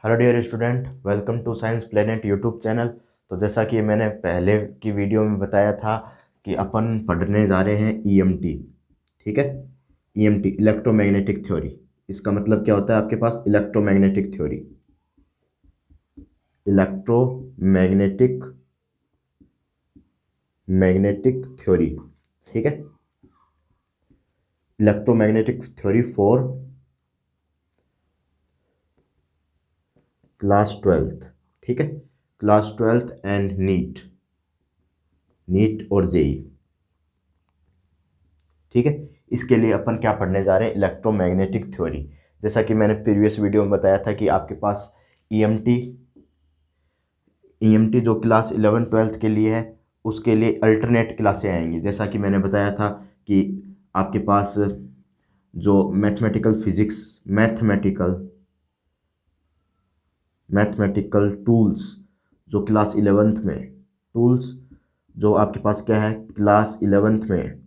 Hello dear student, welcome to science planet YouTube channel. तो जैसा कि मैंने पहले की वीडियो में बताया था कि अपन पढ़ने जा रहे हैं ईएमटी। ठीक है, ईएमटी इलेक्ट्रोमैग्नेटिक थ्योरी। इसका मतलब क्या होता है आपके पास? Electromagnetic theory, electromagnetic magnetic theory. ठीक है, electromagnetic theory for class twelfth. ठीक है, class twelfth and NEET, NEET और जेई। ठीक है, इसके लिए अपन क्या पढ़ने जा रहे हैं? Electromagnetic theory. जैसा कि मैंने प्रीवियस वीडियो में बताया था कि आपके पास ईएमटी ईएमटी जो क्लास 11 ट्वेल्थ के लिए है, उसके लिए अल्टरनेट क्लासें आएंगी। जैसा कि मैंने बताया था कि आपके पास जो मैथमेटिकल फिजिक्स, मैथमेटिकल टूल्स जो क्लास 11th में, टूल्स जो आपके पास क्या है क्लास 11th में,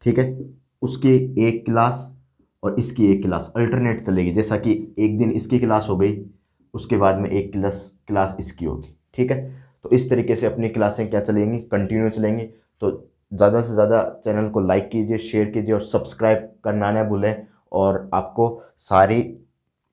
ठीक है, उसकी एक क्लास और इसकी एक क्लास अल्टरनेट चलेगी। जैसा कि एक दिन इसकी क्लास हो गई, उसके बाद में एक क्लास इसकी होगी। ठीक है, तो इस तरीके से अपनी क्लासें क्या चलेंगी? कंटिन्यू चलेंगी। तो ज़्यादा से ज़्यादा चैनल को लाइक कीजिए, शेयर कीजिए और सब्सक्राइब करना ना भूलें। और आपको सारी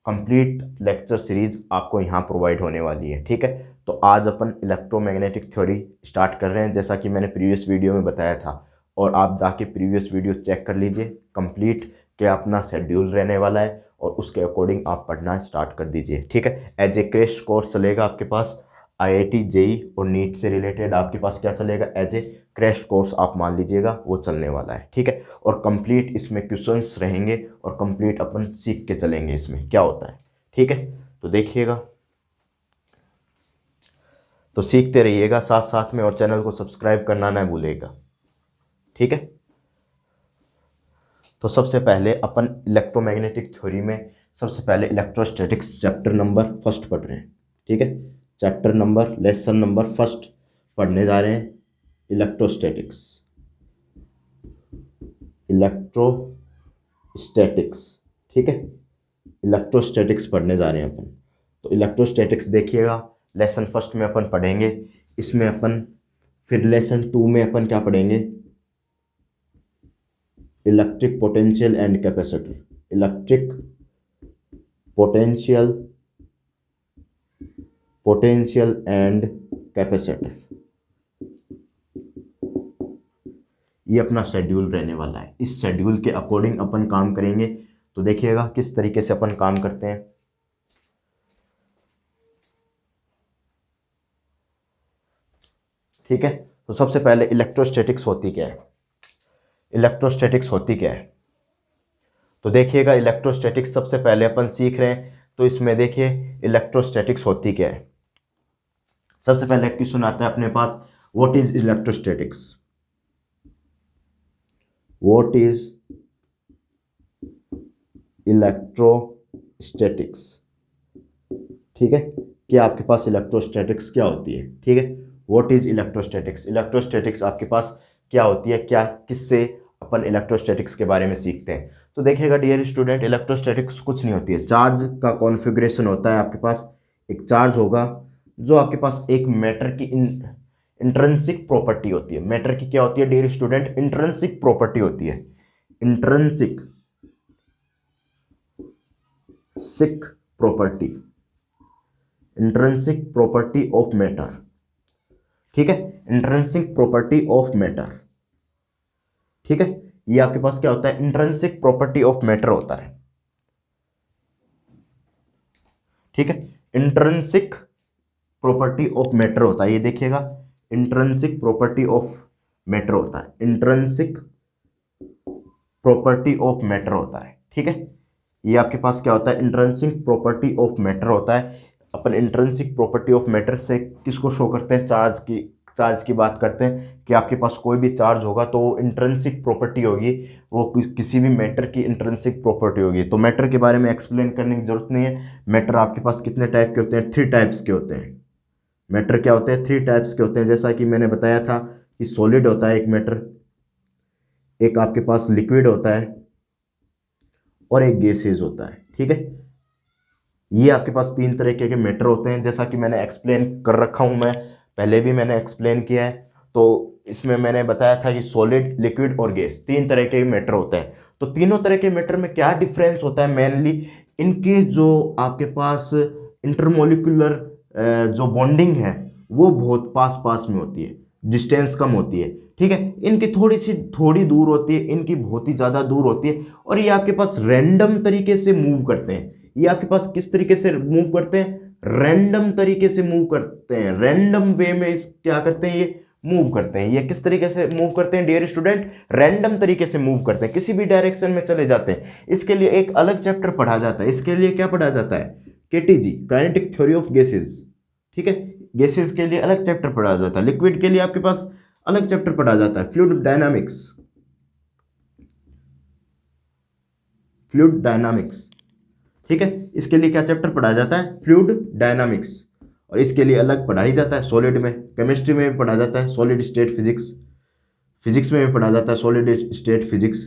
कंप्लीट लेक्चर सीरीज आपको यहाँ प्रोवाइड होने वाली है। ठीक है, तो आज अपन इलेक्ट्रोमैग्नेटिक थ्योरी स्टार्ट कर रहे हैं, जैसा कि मैंने प्रीवियस वीडियो में बताया था। और आप जाके प्रीवियस वीडियो चेक कर लीजिए, कंप्लीट क्या अपना शेड्यूल रहने वाला है और उसके अकॉर्डिंग आप पढ़ना स्टार्ट कर दीजिए। ठीक है, एज ए क्रैश कोर्स चलेगा आपके पास। आईआईटी जेई और नीट से रिलेटेड आपके पास क्या चलेगा? एज ए क्रैश कोर्स आप मान लीजिएगा, वो चलने वाला है। ठीक है, और कंप्लीट इसमें क्वेश्चंस रहेंगे और कंप्लीट अपन सीख के चलेंगे इसमें क्या होता है। ठीक है, तो देखिएगा, तो सीखते रहिएगा साथ साथ में, और चैनल को सब्सक्राइब करना ना भूलेगा। ठीक है, तो सबसे पहले अपन इलेक्ट्रोमैग्नेटिक थ्योरी में सबसे पहले इलेक्ट्रोस्टैटिक्स चैप्टर नंबर फर्स्ट पढ़ रहे हैं। ठीक है, chapter number, lesson number first पढ़ने जा रहे हैं। Electrostatics, electrostatics. ठीक है, इलेक्ट्रोस्टैटिक्स पढ़ने जा रहे हैं अपन। तो इलेक्ट्रोस्टैटिक्स देखिएगा, लेसन फर्स्ट में अपन पढ़ेंगे। इसमें अपन फिर लेसन टू में अपन क्या पढ़ेंगे? Electric potential and capacitor, electric potential potential and capacitor. ये अपना शेड्यूल रहने वाला है। इस शेड्यूल के अकॉर्डिंग अपन काम करेंगे। तो देखिएगा किस तरीके से अपन काम करते हैं। ठीक है, तो सबसे पहले इलेक्ट्रोस्टैटिक्स होती क्या है? इलेक्ट्रोस्टैटिक्स होती क्या है? तो देखिएगा, इलेक्ट्रोस्टैटिक्स सबसे पहले अपन सीख रहे हैं। तो इसमें देखिए इलेक्ट्रोस्टैटिक्स होती क्या है। सबसे पहले क्वेश्चन आता है अपने पास, what is electrostatics? What is electrostatics? ठीक है, कि आपके पास इलेक्ट्रोस्टैटिक्स क्या होती है। ठीक है, व्हाट इज इलेक्ट्रोस्टैटिक्स? इलेक्ट्रोस्टैटिक्स आपके पास क्या होती है, क्या किससे अपन इलेक्ट्रोस्टैटिक्स के बारे में सीखते हैं। तो देखिएगा डियर स्टूडेंट, इलेक्ट्रोस्टैटिक्स कुछ नहीं होती है, चार्ज का कॉन्फ़िगरेशन होता है। आपके पास एक चार्ज होगा जो आपके पास एक मैटर की इंट्रिंसिक प्रॉपर्टी होती है। मैटर की क्या होती है डियर स्टूडेंट? इंट्रिंसिक प्रॉपर्टी होती है। Intrinsic sick property, intrinsic property of matter. ठीक है, इंट्रिंसिक प्रॉपर्टी ऑफ मैटर। ठीक है, ये आपके पास क्या होता है? इंट्रिंसिक प्रॉपर्टी ऑफ मैटर होता है। ठीक है, इंट्रिंसिक प्रॉपर्टी ऑफ मैटर होता है। ये देखिएगा, इंट्रिंसिक प्रॉपर्टी ऑफ मैटर होता है, इंट्रिंसिक प्रॉपर्टी ऑफ मैटर होता है। ठीक है, ये आपके पास क्या होता है? इंट्रिंसिक प्रॉपर्टी ऑफ मैटर होता है। अपन इंट्रिंसिक प्रॉपर्टी ऑफ मैटर से किसको शो करते हैं? चार्ज की बात करते हैं कि आपके पास कोई भी चार्ज होगा तो वो इंट्रिंसिक प्रॉपर्टी होगी, वो किसी भी मैटर की इंट्रिंसिक प्रॉपर्टी होगी। तो मैटर के बारे में एक्सप्लेन करने की जरूरत नहीं है। मैटर आपके पास कितने टाइप के होते हैं? 3 टाइप्स के होते हैं। मैटर क्या होते हैं? 3 टाइप्स के होते हैं। जैसा कि मैंने बताया था कि सॉलिड होता है एक मैटर, एक आपके पास लिक्विड होता है और एक गैसेज होता है। ठीक है, ये आपके पास तीन तरीके के मैटर होते हैं, जैसा कि मैंने एक्सप्लेन कर रखा हूं, मैं पहले भी मैंने एक्सप्लेन किया है। तो इसमें मैंने बताया था कि सॉलिड, लिक्विड और गैस तीन तरह के मैटर होते हैं। तो तीनों तरह के मैटर में क्या डिफरेंस होता है, मेनली इनके जो आपके पास इंटरमोलिकुलर जो बॉन्डिंग है वो बहुत पास पास में होती है, डिस्टेंस कम होती है, ठीक है। इनकी थोड़ी दूर होती है, इनकी बहुत ही ज़्यादा दूर होती है, और ये आपके पास रैंडम तरीके से मूव करते हैं। ये आपके पास किस तरीके से मूव करते हैं, रैंडम तरीके से मूव करते हैं, रैंडम वे में क्या करते हैं, ये मूव करते हैं। ये किस तरीके से मूव करते हैं डियर स्टूडेंट, रैंडम तरीके से मूव करते हैं, किसी भी डायरेक्शन में चले जाते हैं। इसके लिए एक अलग चैप्टर पढ़ा जाता है, इसके लिए क्या पढ़ा जाता है, KTG, kinetic theory of gases, ठीक है। गैसेस के लिए अलग चैप्टर पढ़ा जाता है, लिक्विड के लिए आपके पास अलग चैप्टर पढ़ा जाता है, फ्लूइड डायनामिक्स, फ्लूइड डायनामिक्स, ठीक है। इसके लिए क्या चैप्टर पढ़ाया जाता है, फ्लूइड डायनामिक्स। और इसके लिए अलग पढ़ाई जाता है सॉलिड में, केमिस्ट्री में भी पढ़ा जाता है सॉलिड स्टेट फिजिक्स, फिजिक्स में भी पढ़ा जाता है सॉलिड स्टेट फिजिक्स।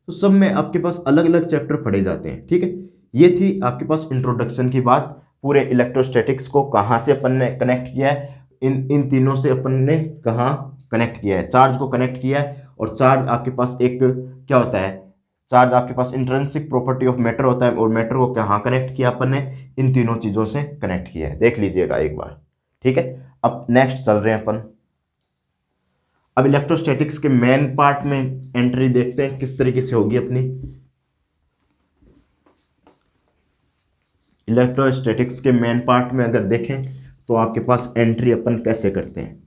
तो सब में आपके पास अलग अलग चैप्टर पढ़े जाते हैं, ठीक है। ये थी आपके पास इंट्रोडक्शन की बात, पूरे इलेक्ट्रोस्टैटिक्स को कहाँ से अपन ने कनेक्ट किया है, इन तीनों से अपन ने कहाँ कनेक्ट किया है, चार्ज को कनेक्ट किया है। और चार्ज आपके पास एक क्या होता है, चार्ज आपके पास इंट्रिंसिक प्रॉपर्टी ऑफ मैटर होता है, और मैटर को कहाँ कनेक्ट किया अपन ने, इन तीनों चीज़ों से कनेक्ट किया है, देख लीजिएगा एक बार, ठीक है। अब नेक्स्ट चल रहे हैं अपन, अब इलेक्ट्रोस्टैटिक्स के मेन पार्ट में एंट्री देखते हैं किस तरीके से होगी अपनी। इलेक्ट्रोस्टैटिक्स के मेन पार्ट में अगर देखें तो आपके पास एंट्री अपन कैसे करते हैं,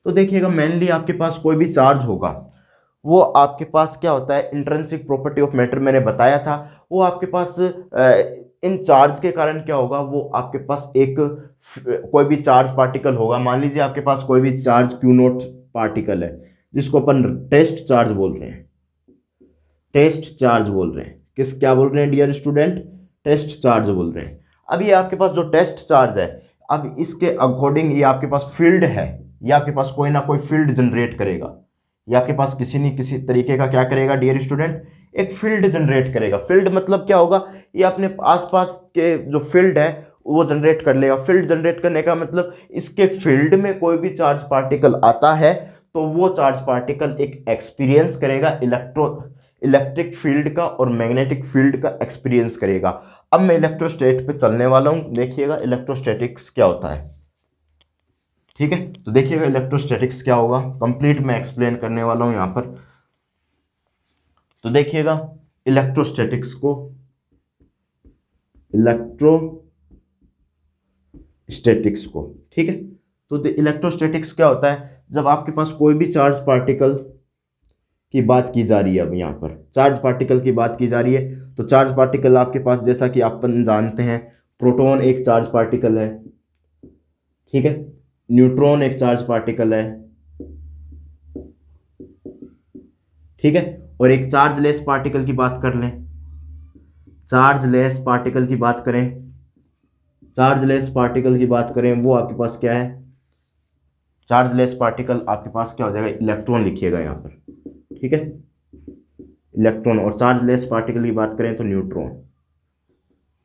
तो देखिएगा मेनली आपके पास कोई भी चार्ज होगा, वो आपके पास क्या होता है, इंट्रिंसिक प्रॉपर्टी ऑफ मैटर मैंने बताया था, वो आपके पास इन चार्ज के कारण क्या होगा, वो आपके पास एक कोई भी चार्ज पार्टिकल होगा, मान लीजिए आपके पास कोई भी चार्ज क्यू नोट पार्टिकल है, जिसको अपन टेस्ट चार्ज बोल रहे हैं, टेस्ट चार्ज बोल रहे हैं, किस क्या बोल रहे हैं डियर स्टूडेंट, टेस्ट चार्ज बोल रहे हैं। अब ये आपके पास जो टेस्ट चार्ज है, अब इसके अकॉर्डिंग ये आपके पास फील्ड है, ये आपके पास कोई ना कोई फील्ड जनरेट करेगा, ये आपके पास किसी न किसी तरीके का क्या करेगा डियर स्टूडेंट, एक फील्ड जनरेट करेगा। फील्ड मतलब क्या होगा, ये अपने आसपास के जो फील्ड है वो जनरेट कर लेगा। फील्ड जनरेट करने का मतलब इसके फील्ड में कोई भी चार्ज पार्टिकल आता है तो वो चार्ज पार्टिकल एक एक्सपीरियंस करेगा, इलेक्ट्रिक फील्ड का और मैग्नेटिक फील्ड का एक्सपीरियंस करेगा। अब मैं इलेक्ट्रोस्टैट पे चलने वाला हूं, देखिएगा इलेक्ट्रोस्टैटिक्स क्या होता है, ठीक है। तो देखिएगा इलेक्ट्रोस्टैटिक्स क्या होगा, कंप्लीट मैं एक्सप्लेन करने वाला हूं यहां पर। तो देखिएगा इलेक्ट्रोस्टैटिक्स को, इलेक्ट्रोस्टैटिक्स को, ठीक है। तो इलेक्ट्रोस्टैटिक्स क्या होता है, जब आपके पास कोई भी चार्ज पार्टिकल की बात की जा रही है, अब यहाँ पर चार्ज पार्टिकल की बात की जा रही है, तो चार्ज पार्टिकल आपके पास जैसा कि अपन जानते हैं, प्रोटॉन एक चार्ज पार्टिकल है, ठीक है, न्यूट्रॉन एक चार्ज पार्टिकल है, ठीक है। और एक चार्जलेस पार्टिकल की बात कर लें, चार्जलेस पार्टिकल की बात करें, चार्जलेस पार्टिकल की बात करें, वो आपके पास क्या है, चार्जलेस पार्टिकल आपके पास क्या हो जाएगा, इलेक्ट्रॉन लिखिएगा यहाँ पर, ठीक है, इलेक्ट्रॉन। और चार्जलेस पार्टिकल की बात करें तो न्यूट्रॉन,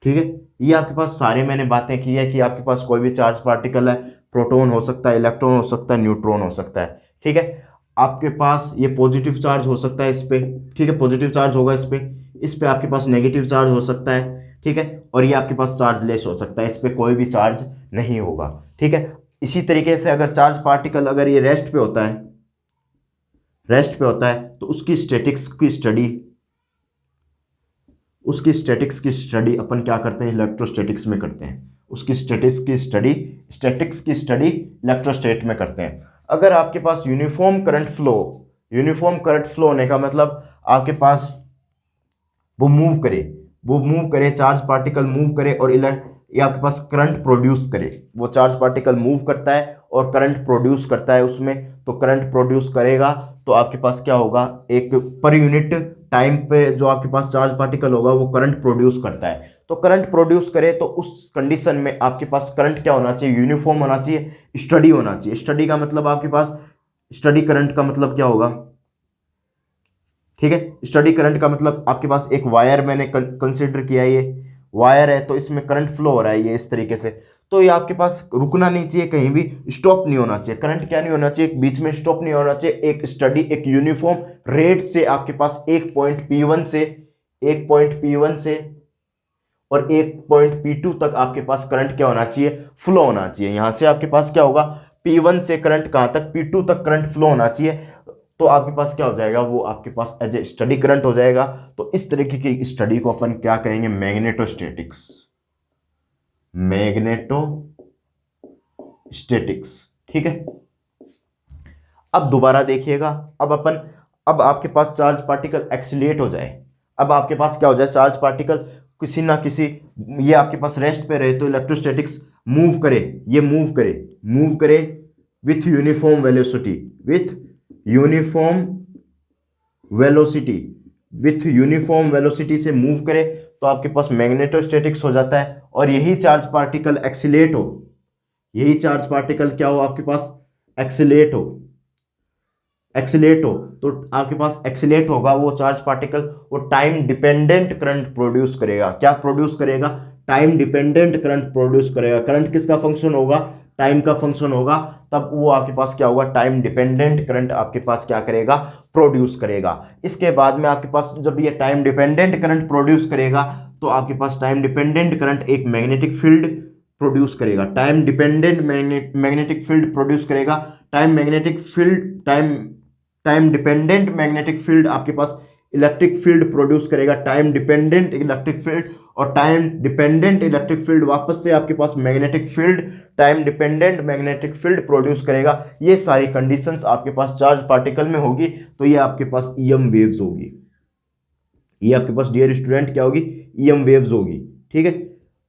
ठीक है। ये आपके पास सारे मैंने बातें की है कि आपके पास कोई भी चार्ज पार्टिकल है, प्रोटॉन हो सकता है, इलेक्ट्रॉन हो सकता है, न्यूट्रॉन हो सकता है, ठीक है। आपके पास ये पॉजिटिव चार्ज हो सकता है इस पे, ठीक है, पॉजिटिव चार्ज होगा इस पे आपके पास नेगेटिव चार्ज हो सकता है, ठीक है। और ये आपके पास चार्जलेस हो सकता है, इस पे कोई भी चार्ज नहीं होगा, ठीक है। इसी तरीके से अगर चार्ज पार्टिकल अगर ये रेस्ट पे होता है, रेस्ट पे होता है, तो उसकी स्टैटिक्स की स्टडी, उसकी स्टैटिक्स की स्टडी अपन क्या करते हैं, इलेक्ट्रोस्टैटिक्स में करते हैं, उसकी स्टैटिक्स की स्टडी इलेक्ट्रोस्टैट में करते हैं। अगर आपके पास यूनिफॉर्म करंट फ्लो होने का मतलब आपके पास वो मूव करे, चार्ज पार्टिकल मूव करे और ये आपके पास करंट प्रोड्यूस करे, वो चार्ज पार्टिकल मूव करता है और करंट प्रोड्यूस करता है उसमें, तो करंट प्रोड्यूस करेगा तो आपके पास क्या होगा, एक पर यूनिट टाइम पे जो आपके पास चार्ज पार्टिकल होगा वो करंट प्रोड्यूस करता है। तो करंट प्रोड्यूस करे तो उस कंडीशन में आपके पास करंट क्या होना चाहिए, यूनिफॉर्म होना चाहिए, स्टडी होना चाहिए। स्टडी का मतलब आपके पास, स्टडी करंट का मतलब क्या होगा, ठीक है, स्टडी करंट का मतलब आपके पास एक वायर मैंने कंसिडर किया है, ये वायर है तो इसमें करंट फ्लो हो रहा है ये इस तरीके से, तो ये आपके पास रुकना नहीं चाहिए, कहीं भी स्टॉप नहीं होना चाहिए, करंट क्या नहीं होना चाहिए, बीच में स्टॉप नहीं होना चाहिए, एक स्टडी एक यूनिफॉर्म रेट से आपके पास एक पॉइंट P1 से और एक पॉइंट P2 तक आपके पास करंट क्या होना चाहिए, फ्लो होना चाहिए। यहां से आपके पास क्या होगा, P1 से करंट कहां तक, P2 तक करंट फ्लो होना चाहिए, तो आपके पास क्या हो जाएगा, वो आपके पास एज ए स्टडी करंट हो जाएगा। तो इस तरीके की स्टडी को अपन क्या कहेंगे, मैग्नेटोस्टैटिक्स, मैग्नेटोस्टैटिक्स। ठीक है, अब दोबारा देखिएगा, अब आपके पास चार्ज पार्टिकल एक्सीलेट हो जाए, अब आपके पास क्या हो जाए, चार्ज पार्टिकल किसी ना किसी, ये आपके पास रेस्ट पे रहे तो इलेक्ट्रोस्टैटिक्स मूव करे, ये मूव करे with uniform velocity, uniform velocity with uniform velocity से मूव करे तो आपके पास मैग्नेटोस्टैटिक्स हो जाता है। और यही चार्ज पार्टिकल एक्सीलेट हो, यही चार्ज पार्टिकल क्या हो आपके पास, एक्सीलेट हो तो आपके पास एक्सीलेट होगा वो चार्ज पार्टिकल, वो टाइम डिपेंडेंट करंट प्रोड्यूस करेगा। क्या प्रोड्यूस करेगा, टाइम डिपेंडेंट करंट प्रोड्यूस करेगा। करंट किसका फंक्शन होगा, टाइम का फंक्शन होगा, तब वो आपके पास क्या होगा, टाइम डिपेंडेंट करंट आपके पास क्या करेगा, प्रोड्यूस करेगा। इसके बाद में आपके पास जब ये टाइम डिपेंडेंट करंट प्रोड्यूस करेगा तो आपके पास टाइम डिपेंडेंट करंट एक मैग्नेटिक फील्ड प्रोड्यूस करेगा, time dependent magnetic field produce करेगा। टाइम डिपेंडेंट मैग्नेटिक फील्ड आपके पास इलेक्ट्रिक फील्ड प्रोड्यूस करेगा, टाइम डिपेंडेंट इलेक्ट्रिक फील्ड, और टाइम डिपेंडेंट इलेक्ट्रिक फील्ड वापस से आपके पास magnetic field, time dependent magnetic field produce करेगा। ये सारी कंडीशंस आपके पास चार्ज पार्टिकल में होगी, तो ये आपके पास ईएम वेव्स होगी, ये आपके पास डियर स्टूडेंट क्या होगी, ईएम वेव्स होगी। ठीक है,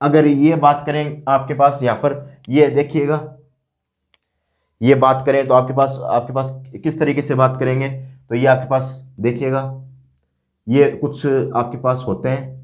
अगर ये बात करें आपके पास यहां पर, ये देखिएगा, ये बात करें तो आपके पास किस तरीके से बात करेंगे, तो ये आपके पास देखिएगा, ये कुछ आपके पास होते हैं,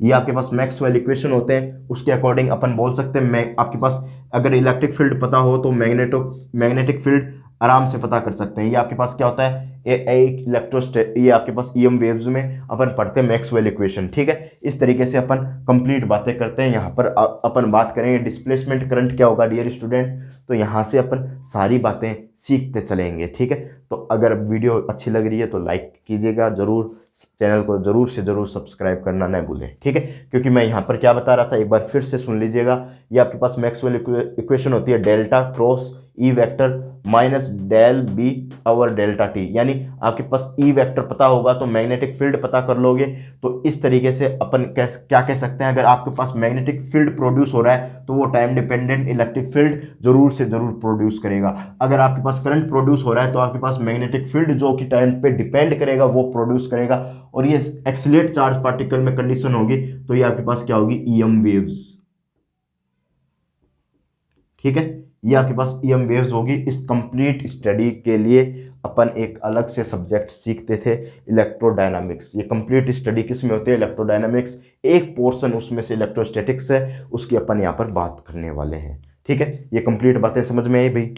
ये आपके पास मैक्सवेल इक्वेशन होते हैं, उसके अकॉर्डिंग अपन बोल सकते हैं, आपके पास अगर इलेक्ट्रिक फील्ड पता हो तो मैग्नेटिक फील्ड आराम से पता कर सकते हैं। ये आपके पास क्या होता है, ये आपके पास ईएम वेव्स में अपन पढ़ते हैं मैक्सवेल इक्वेशन। ठीक है, इस तरीके से अपन कंप्लीट बातें करते हैं। यहाँ पर अपन बात करेंगे डिस्प्लेसमेंट करंट क्या होगा डियर स्टूडेंट, तो यहाँ से अपन सारी बातें सीखते चलेंगे। ठीक है, तो अगर वीडियो अच्छी लग रही है तो लाइक कीजिएगा जरूर, चैनल को जरूर से जरूर सब्सक्राइब करना न भूलें। ठीक है, क्योंकि मैं यहाँ पर क्या बता रहा था एक बार फिर से सुन लीजिएगा। ये आपके पास मैक्सवेल इक्वेशन होती है, delta cross E vector minus del B over delta T, यानी आपके पास ई वेक्टर पता होगा तो मैग्नेटिक फील्ड पता कर लोगे। तो इस तरीके से अपन क्या कह सकते हैं, अगर आपके पास मैग्नेटिक फील्ड प्रोड्यूस हो रहा है तो वो टाइम डिपेंडेंट इलेक्ट्रिक फील्ड जरूर से जरूर प्रोड्यूस करेगा। अगर आपके पास करंट प्रोड्यूस हो रहा है तो आपके पास मैग्नेटिक फील्ड जो कि टाइम पे डिपेंड करेगा वो प्रोड्यूस करेगा। और ये एक्सीलेट चार्ज पार्टिकल में कंडीशन होगी तो ये आपके पास क्या होगी, ईएम वेव्स। ठीक है, ये आपके पास ईएम वेव्स होगी। इस कंप्लीट स्टडी के लिए अपन एक अलग से सब्जेक्ट सीखते थे, इलेक्ट्रोडायनामिक्स। ये कंप्लीट स्टडी किस में होती है, इलेक्ट्रोडायनामिक्स, एक पोर्शन उसमें से इलेक्ट्रोस्टैटिक्स है, उसकी अपन यहाँ पर बात करने वाले हैं। ठीक है, ये कंप्लीट बातें समझ में आई भाई,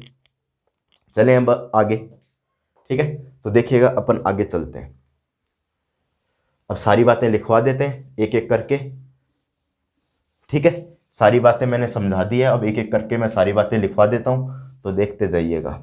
चलें अब आगे। ठीक है, तो देखिएगा अपन आगे चलते हैं, अब सारी बातें लिखवा देते हैं एक एक करके। ठीक है, सारी बातें मैंने समझा दी है, अब एक एक करके मैं सारी बातें लिखवा देता हूं, तो देखते जाइएगा।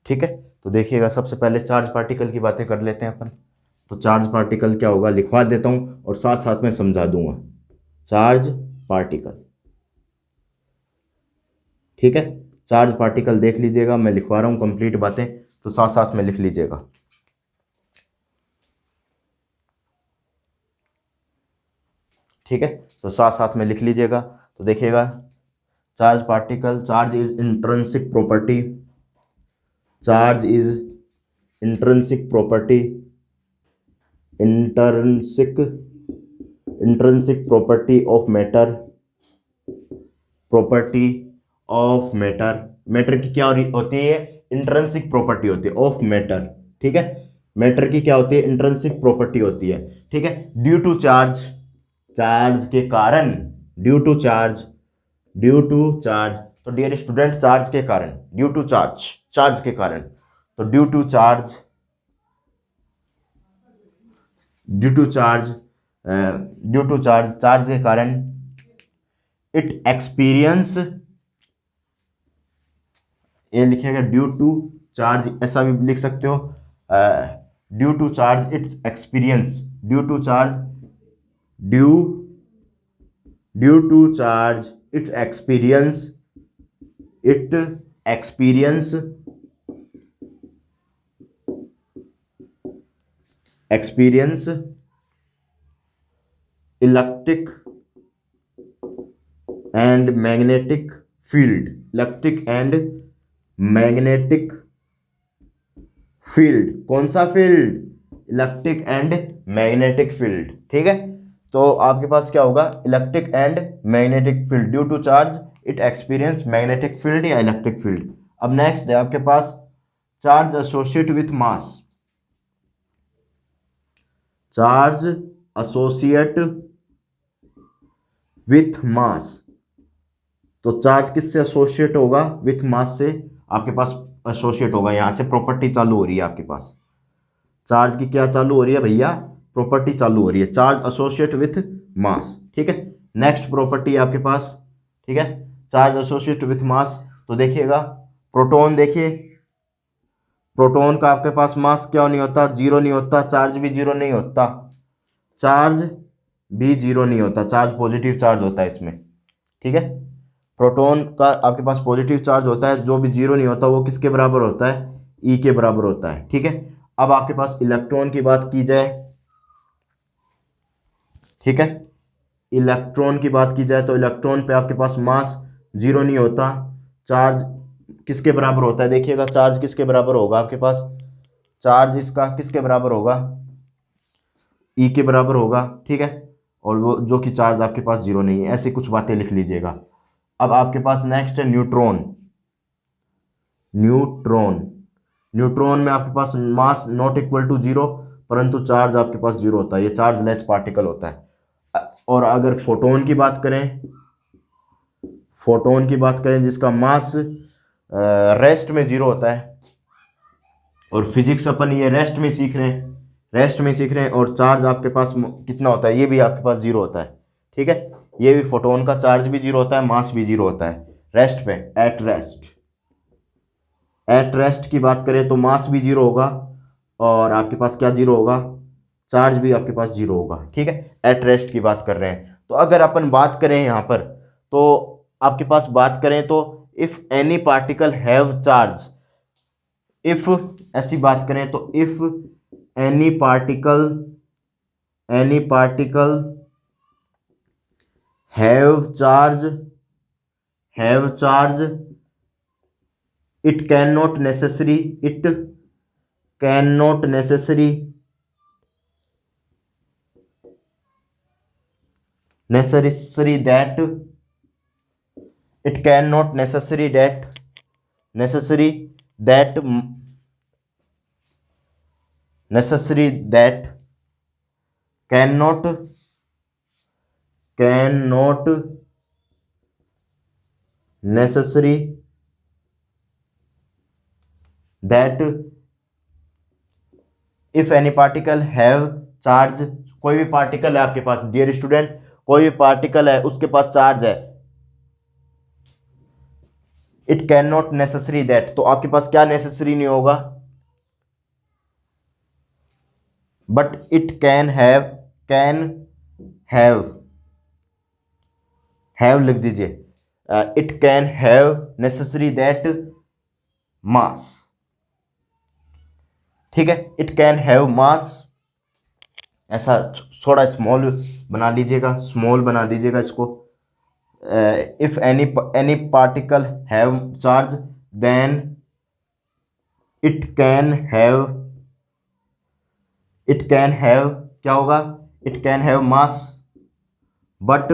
ठीक है, तो देखिएगा, सबसे पहले चार्ज पार्टिकल की बातें कर लेते हैं अपन। तो चार्ज पार्टिकल क्या होगा लिखवा देता हूं और साथ साथ में समझा दूंगा। चार्ज पार्टिकल, ठीक है, चार्ज पार्टिकल देख लीजिएगा, मैं लिखवा रहा हूं कंप्लीट बातें, तो साथ साथ में लिख लीजिएगा। ठीक है, तो साथ साथ में लिख लीजिएगा। तो देखिएगा, charge particle, charge is intrinsic property, charge is intrinsic property, intrinsic property of matter, property of matter, matter की क्या होती है, इंट्रिंसिक प्रॉपर्टी होती है ऑफ मैटर, ठीक है। मैटर की क्या होती है, इंट्रिंसिक प्रॉपर्टी होती है, ठीक है। ड्यू टू चार्ज, चार्ज के कारण, due to charge, due to charge, तो डियर स्टूडेंट चार्ज के कारण, ड्यू टू चार्ज, चार्ज के कारण, तो due to charge, due to charge, due to charge, charge के कारण, इट एक्सपीरियंस, ये लिखेगा ड्यू टू चार्ज, ऐसा भी लिख सकते हो, due to charge it's experience, due to charge, due, due to charge it experience, it experience, experience electric and magnetic field, electric and magnetic field, कौन सा field, electric and magnetic field, ठीक है। तो आपके पास क्या होगा, electric and magnetic field, due to charge it experience magnetic field या इलेक्ट्रिक फील्ड। अब नेक्स्ट है आपके पास charge associate with mass, charge associate with मास, तो चार्ज किससे एसोसिएट होगा, विथ मास से आपके पास एसोसिएट होगा, यहां से प्रॉपर्टी चालू हो रही है आपके पास, चार्ज की क्या चालू हो रही है भैया, प्रॉपर्टी चालू हो रही है, चार्ज एसोसिएट विथ मास, ठीक है। नेक्स्ट प्रॉपर्टी है आपके पास, ठीक है, चार्ज एसोसिएट विथ मास, तो देखिएगा प्रोटॉन, देखिए प्रोटॉन का आपके पास मास क्या नहीं होता, जीरो नहीं होता, चार्ज भी जीरो नहीं होता, चार्ज भी जीरो नहीं होता, चार्ज पॉजिटिव चार्ज होता है इसमें, ठीक है। प्रोटॉन का आपके पास पॉजिटिव चार्ज होता है, जो भी जीरो नहीं होता वो किसके बराबर होता है, ई के बराबर होता है, ठीक है। अब आपके पास इलेक्ट्रॉन की बात की जाए, ठीक है, इलेक्ट्रॉन की बात की जाए तो इलेक्ट्रॉन पे आपके पास मास जीरो नहीं होता, चार्ज किसके बराबर होता है, देखिएगा चार्ज किसके बराबर होगा आपके पास, चार्ज इसका किसके बराबर होगा, ई के बराबर होगा, ठीक है। और वो जो कि चार्ज आपके पास जीरो नहीं है, ऐसी कुछ बातें लिख लीजिएगा। अब आपके पास नेक्स्ट है न्यूट्रॉन, न्यूट्रॉन, न्यूट्रॉन में आपके पास mass not equal to zero, परंतु चार्ज आपके पास जीरो होता है, ये चार्ज लेस पार्टिकल होता है। और अगर फोटोन की बात करें, फोटोन की बात करें जिसका मास रेस्ट में जीरो होता है, और फिजिक्स अपन ये रेस्ट में सीख रहे हैं, रेस्ट में सीख रहे हैं, और चार्ज आपके पास कितना होता है, ये भी आपके पास जीरो होता है, ठीक है। ये भी फोटोन का चार्ज भी जीरो होता है, मास भी जीरो होता है रेस्ट पे, एट रेस्ट, एट रेस्ट की बात करें तो मास भी जीरो होगा, और आपके पास क्या जीरो होगा, चार्ज भी आपके पास जीरो होगा, ठीक है। एट रेस्ट की बात कर रहे हैं, तो अगर अपन बात करें यहाँ पर, तो आपके पास बात करें तो if any particle have charge, if ऐसी बात करें तो if any particle, any particle have charge, have charge, it can not necessary, it can not necessary, necessary that, it cannot necessary that, necessary that, necessary that, cannot, cannot necessary that, if any particle have charge, कोई भी particle है आपके पास dear student, कोई भी particle है उसके पास charge है, it can not necessary that, तो आपके पास क्या नेसेसरी नहीं होगा, but it can have, can have, have लिख दीजिए, it can have necessary that mass, ठीक है, इट कैन हैव मास, ऐसा थोड़ा स्मॉल बना लीजिएगा, स्मॉल बना दीजिएगा इसको, if any particle have charge then it can have, it can have क्या होगा, it can have mass, but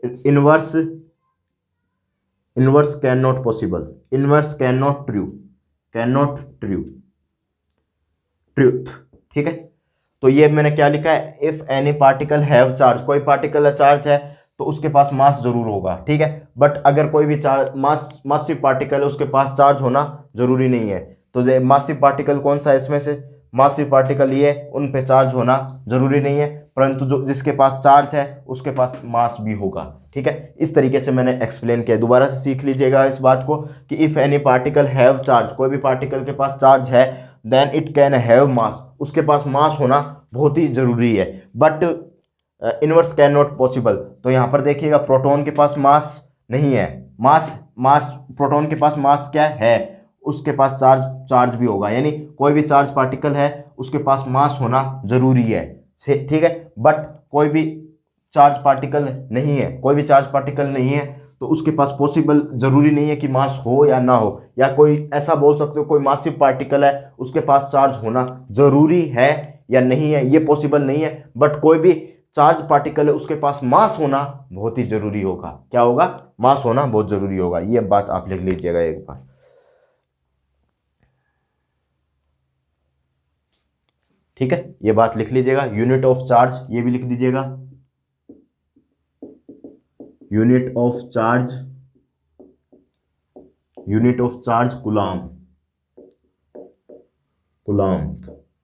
inverse inverse can not possible, inverse can not true, can not true, truth. ठीक है, तो ये मैंने क्या लिखा है, if any particle have charge, कोई पार्टिकल चार्ज है तो उसके पास मास जरूर होगा। ठीक है, बट अगर कोई भी चार्ज मासिव पार्टिकल है उसके पास चार्ज होना जरूरी नहीं है। तो मासिव पार्टिकल कौन सा है इसमें से, मासिव पार्टिकल ये, उन पे चार्ज होना जरूरी नहीं है, परंतु जो जिसके पास चार्ज है उसके पास मास भी होगा। ठीक है, इस तरीके से मैंने एक्सप्लेन किया। दोबारा से सीख लीजिएगा इस बात को कि if any particle have charge, कोई भी पार्टिकल के पास चार्ज है, then it can have mass, उसके पास मास होना बहुत ही जरूरी है। But inverse can not possible, तो यहां पर देखिएगा प्रोटॉन के पास मास नहीं है, मास प्रोटॉन के पास मास क्या है, उसके पास चार्ज भी होगा, यानी कोई भी चार्ज पार्टिकल है उसके पास मास होना जरूरी है। ठीक है, बट कोई भी चार्ज पार्टिकल नहीं है, कोई भी चार्ज पार्टिकल नहीं है तो उसके पास पॉसिबल जरूरी नहीं है कि मास हो या ना हो, या कोई ऐसा बोल सकते हो कोई मासिव पार्टिकल है उसके पास चार्ज होना जरूरी है या नहीं है, ये पॉसिबल नहीं है। बट कोई भी चार्ज पार्टिकल है उसके पास मास होना बहुत ही जरूरी होगा। क्या होगा, मास होना बहुत जरूरी होगा। ये बात आप लिख लीजिएगा एक बार। ठीक है, ये बात लिख लीजिएगा। यूनिट ऑफ चार्ज ये भी लिख दीजिएगा, unit of charge, unit of charge coulomb, coulomb.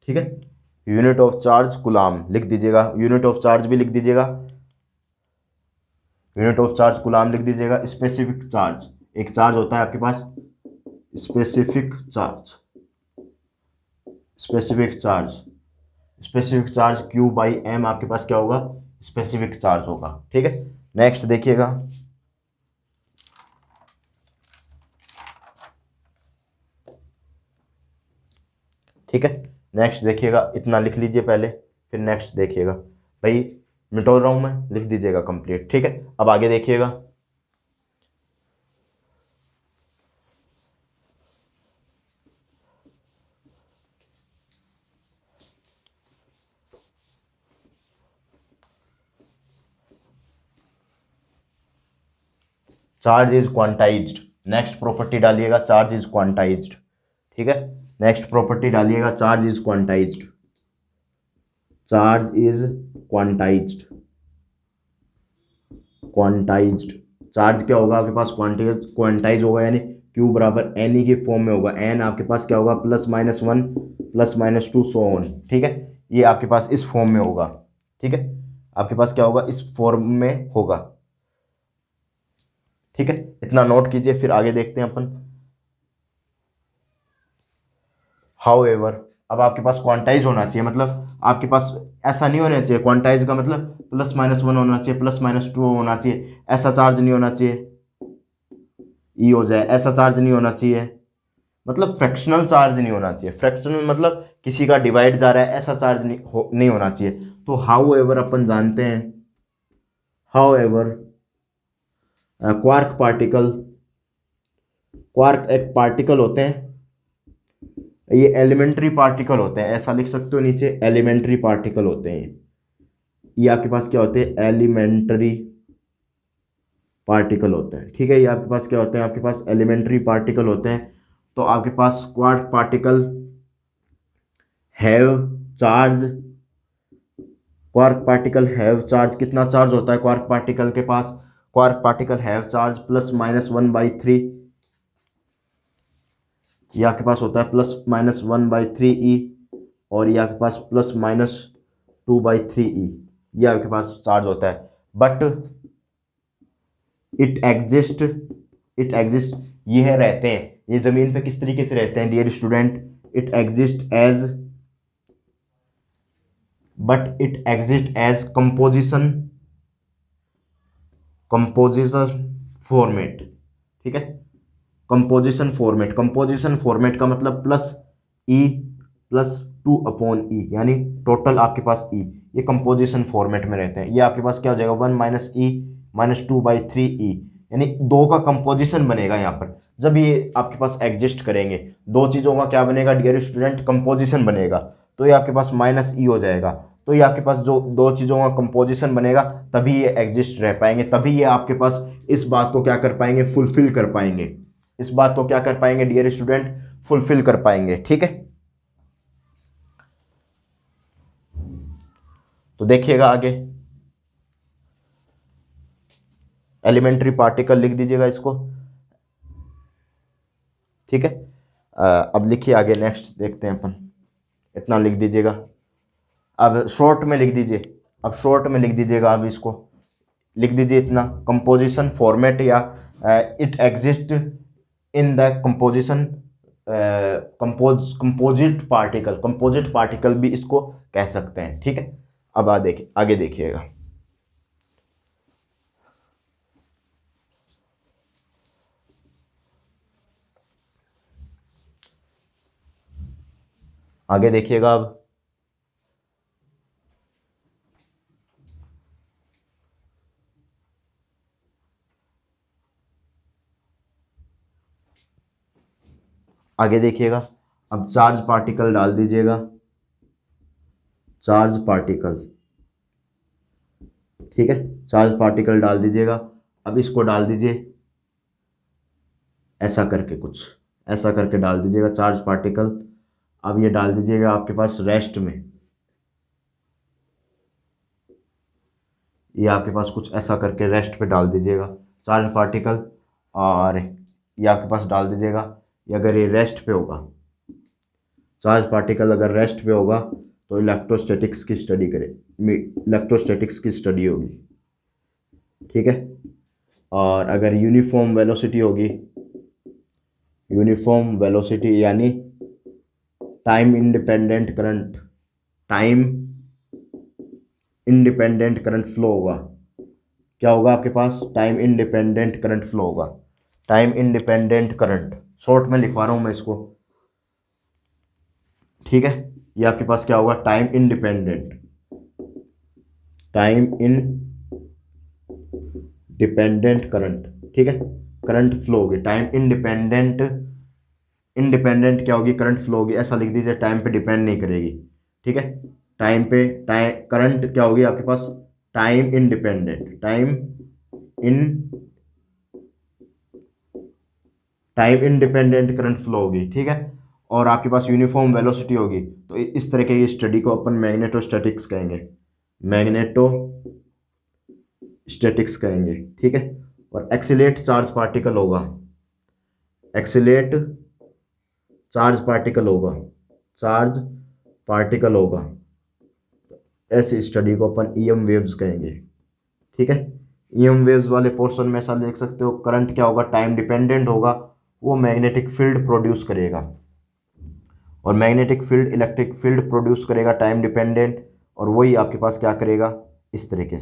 ठीक है, यूनिट ऑफ चार्ज कूलाम लिख दीजिएगा, यूनिट ऑफ चार्ज भी लिख दीजिएगा, यूनिट ऑफ चार्ज कूलाम लिख दीजिएगा। स्पेसिफिक चार्ज, एक चार्ज होता है आपके पास specific charge, specific charge, specific charge Q by M आपके पास क्या होगा, स्पेसिफिक चार्ज होगा। ठीक है, नेक्स्ट देखिएगा, ठीक है, नेक्स्ट देखिएगा, इतना लिख लीजिए पहले फिर नेक्स्ट देखिएगा। भाई मिटोल रहा हूं मैं, लिख दीजिएगा कंप्लीट। ठीक है, अब आगे देखिएगा, charge is quantized. Next property डालिएगा, चार्ज इज क्वांटाइज्ड। ठीक है, नेक्स्ट प्रॉपर्टी डालिएगा, charge is quantized, charge is quantized, quantized. Charge क्या होगा आपके पास, क्वांटाइज होगा, यानी Q बराबर एन ई के फॉर्म में होगा। एन आपके पास क्या होगा, +-1 +-2 सो ऑन। ठीक है, ये आपके पास इस फॉर्म में होगा। ठीक है, आपके पास क्या होगा, इस फॉर्म में होगा। ठीक है, इतना नोट कीजिए, फिर आगे देखते हैं अपन। हाउएवर, अब आपके पास क्वांटाइज होना चाहिए, मतलब आपके पास ऐसा नहीं होना चाहिए, क्वांटाइज का मतलब +-1 होना चाहिए, +-2 होना चाहिए, ऐसा चार्ज नहीं होना चाहिए ई हो जाए, ऐसा चार्ज नहीं होना चाहिए, मतलब फ्रैक्शनल चार्ज नहीं होना चाहिए। फ्रैक्शनल मतलब किसी का डिवाइड जा रहा है, ऐसा चार्ज नहीं होना चाहिए। तो हाउएवर अपन जानते हैं, हाउएवर क्वार्क पार्टिकल, क्वार्क एक पार्टिकल होते हैं, ये एलिमेंट्री पार्टिकल होते हैं, ऐसा लिख सकते हो नीचे, एलिमेंट्री पार्टिकल होते हैं। ये आपके पास क्या होते हैं, एलिमेंट्री पार्टिकल होते हैं। ठीक है, ये आपके पास क्या होते हैं, आपके पास एलिमेंट्री पार्टिकल होते हैं। तो आपके पास quark particle have charge, quark particle have charge, कितना चार्ज होता है क्वार्क पार्टिकल के पास, क्वार्क पार्टिकल हैव चार्ज +-1/3, ये आपके पास होता है +-1/3e, और ये आपके पास +-2/3e, ये आपके पास चार्ज होता है। बट इट एग्जिस्ट, ये रहते हैं, ये जमीन पे किस तरीके से रहते हैं dear student, it exist as, but it exist as composition format. ठीक है, कंपोजिशन फॉर्मेट, कंपोजिशन फॉर्मेट का मतलब +E+2/E, यानी टोटल आपके पास E, ये कंपोजिशन फॉर्मेट में रहते हैं। ये आपके पास क्या हो जाएगा, 1-E-2/3E, यानी दो का कंपोजिशन बनेगा यहाँ पर। जब ये आपके पास एग्जिस्ट करेंगे, दो चीज़ों का क्या बनेगा डियर स्टूडेंट, कंपोजिशन बनेगा, तो ये आपके पास -E हो जाएगा। तो ये आपके पास जो दो चीज़ों का कंपोजिशन बनेगा तभी ये एग्जिस्ट रह पाएंगे, तभी ये आपके पास इस बात को क्या कर पाएंगे, फुलफिल कर पाएंगे, इस बात को क्या कर पाएंगे डियर स्टूडेंट, फुलफिल कर पाएंगे। ठीक है, तो देखिएगा आगे, एलिमेंट्री पार्टिकल लिख दीजिएगा इसको। ठीक है, अब लिखिए आगे, नेक्स्ट देखते हैं अपन, इतना लिख दीजिएगा। अब शॉर्ट में लिख दीजिए, अब शॉर्ट में लिख दीजिएगा, अब इसको लिख दीजिए इतना, कंपोजिशन फॉर्मेट या it exist in the composition composite particle भी इसको कह सकते हैं। ठीक है, अब आगे देखिएगा, आगे देखिएगा अब, आगे देखिएगा। अब चार्ज पार्टिकल डाल दीजिएगा, चार्ज पार्टिकल। ठीक है, चार्ज पार्टिकल डाल दीजिएगा। अब इसको डाल दीजिए ऐसा करके, कुछ ऐसा करके डाल दीजिएगा चार्ज पार्टिकल। अब ये डाल दीजिएगा आपके पास रेस्ट में, ये आपके पास कुछ ऐसा करके रेस्ट पे डाल दीजिएगा चार्ज पार्टिकल, और ये आपके पास डाल दीजिएगा, ये अगर ये रेस्ट पे होगा, चार्ज पार्टिकल अगर रेस्ट पे होगा तो इलेक्ट्रोस्टैटिक्स की स्टडी करें, इलेक्ट्रोस्टैटिक्स की स्टडी होगी। ठीक है, और अगर यूनिफॉर्म वेलोसिटी होगी, यूनिफॉर्म वेलोसिटी यानी time independent current, time independent current flow होगा, क्या होगा आपके पास, टाइम इंडिपेंडेंट करंट फ्लो होगा, टाइम इंडिपेंडेंट करंट, शॉर्ट में लिखवा रहा हूं मैं इसको। ठीक है, ये आपके पास क्या होगा, time independent, time independent current. ठीक है, करंट फ्लो होगी, टाइम इंडिपेंडेंट, इंडिपेंडेंट क्या होगी, करंट फ्लो होगी, ऐसा लिख दीजिए, टाइम पे डिपेंड नहीं करेगी। ठीक है, टाइम पे, टाइम करंट क्या होगी आपके पास, time independent, time independent current flow होगी। ठीक है, और आपके पास यूनिफॉर्म वेलोसिटी होगी। तो इस तरह के स्टडी को अपन मैग्नेटोस्टैटिक्स कहेंगे, मैग्नेटोस्टैटिक्स कहेंगे। ठीक है, और एक्सीलेट चार्ज पार्टिकल होगा, एक्सीलेट चार्ज पार्टिकल होगा, चार्ज पार्टिकल होगा, ऐसी स्टडी को अपन ईएम वेव्स कहेंगे। ठीक है, ईएम वेव्स वाले पोर्शन में ऐसा देख सकते हो, करंट क्या होगा, टाइम डिपेंडेंट होगा, वो मैग्नेटिक फील्ड प्रोड्यूस करेगा, और magnetic field electric field produce करेगा टाइम डिपेंडेंट, और वही आपके पास क्या करेगा, इस तरीके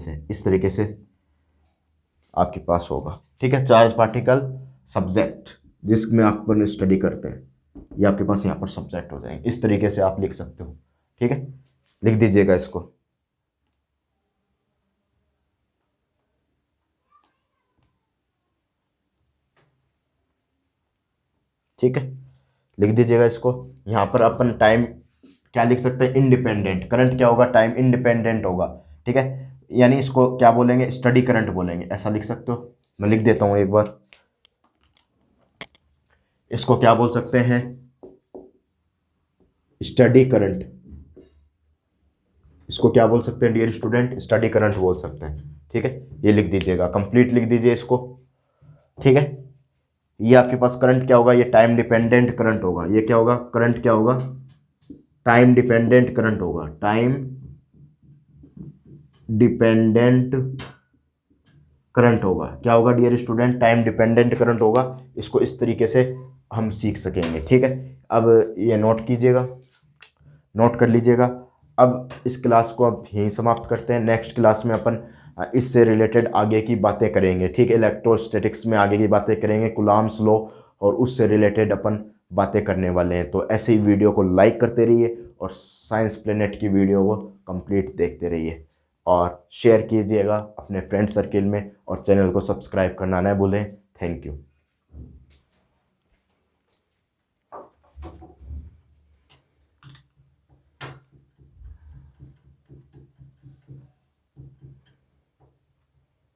से आपके पास होगा। ठीक है, चार्ज पार्टिकल सब्जेक्ट जिसमें आप अपन स्टडी करते हैं, ये आपके पास यहाँ पर सब्जेक्ट हो जाएंगे, इस तरीके से आप लिख सकते हो। ठीक है, लिख दीजिएगा इसको। ठीक है, लिख दीजिएगा इसको। यहाँ पर अपन टाइम क्या लिख सकते हैं, इंडिपेंडेंट, करंट क्या होगा, टाइम इंडिपेंडेंट होगा। ठीक है, यानी इसको क्या बोलेंगे, स्टडी करंट बोलेंगे, ऐसा लिख सकते हो। मैं लिख देता हूँ एक बार, इसको क्या बोल सकते हैं, स्टडी करंट, इसको क्या बोल सकते हैं डियर स्टूडेंट, स्टडी करंट बोल सकते हैं। ठीक है, ये लिख दीजिएगा, कंप्लीट लिख दीजिए इसको। ठीक है, ये आपके पास करंट क्या होगा, ये टाइम डिपेंडेंट करंट होगा, ये क्या होगा, करंट क्या होगा, टाइम डिपेंडेंट करंट होगा, टाइम डिपेंडेंट करंट होगा, क्या होगा dear student, time dependent current होगा। इसको इस तरीके से हम सीख सकेंगे। ठीक है, अब ये नोट कीजिएगा, नोट कर लीजिएगा। अब इस क्लास को अब यहीं समाप्त करते हैं, नेक्स्ट क्लास में अपन इससे रिलेटेड आगे की बातें करेंगे। ठीक है, इलेक्ट्रोस्टैटिक्स में आगे की बातें करेंगे, कूलॉम्स लॉ और उससे रिलेटेड अपन बातें करने वाले हैं। तो ऐसे ही वीडियो को लाइक करते रहिए और साइंस प्लेनेट की वीडियो को कंप्लीट देखते रहिए, और शेयर कीजिएगा अपने फ्रेंड सर्किल में, और चैनल को सब्सक्राइब करना ना भूलें। Thank you.